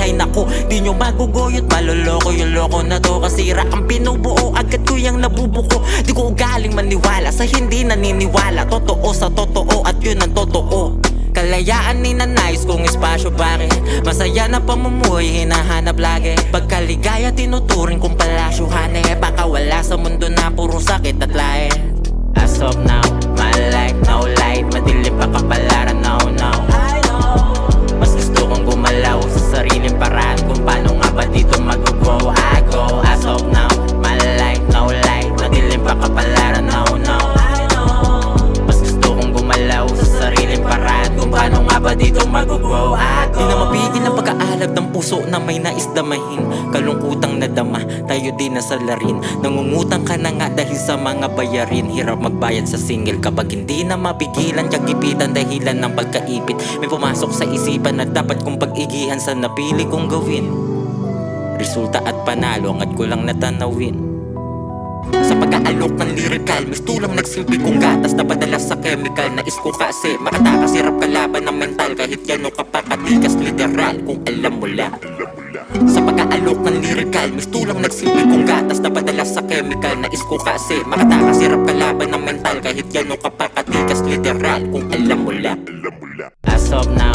ay naku, di nyo maguguyot, maloloko yung loko na to. Kasira ang binubuo, agad ko yung nabubuko. Di ko galing maniwala sa hindi naniniwala. Totoo sa totoo at yun ang totoo. Kalayaan ninanais kong espasyo, bakit? Masaya na pamumuhay, hinahanap lagi. Pagkaligaya tinuturing kong palasyuhan, baka wala sa mundo na puro sakit at lahi. As of now, my life, no light. Madilim pa kapalaran, no, no. I know. Mas gusto kong gumalaw sa sariling paraan, kung paano nga ba dito mag-go. I go. As of now, my life, no light. Madilim pa kapalaran, no, no. I know. Mas gusto kong gumalaw sa sariling paraan, kung paano nga ba dito mag-go. I go. Di na mapigil ang pag-aalab ng puso na may nais damahin. Kalungkutang nadama, tayo din nasalarin. Nangungutang ka na nga dahil sa mga bayarin. Hirap magbayad sa single kapag hindi na mapigilan. Kagipitan dahilan ng pagkaipit. May pumasok sa isipan na dapat kong pag-igihan sa napili kong gawin. Resulta at panalo, angat ko lang natanawin. Sa pag-aalok ng lyrical, mistulang nagsilbi kong gatas na padala sa chemical. Nais ko kasi makatakas, hirap kalaban ng mental. Kahit gano'n kapakatikas literal, kung alam mo lang. Sa pag-aalok ng lyrical, mistulang nagsilbi kong gatas na padala sa chemical. Nais ko kasi makatakas, hirap kalaban ng mental. Kahit gano'n kapakatikas literal, kung alam mo lang. As of now,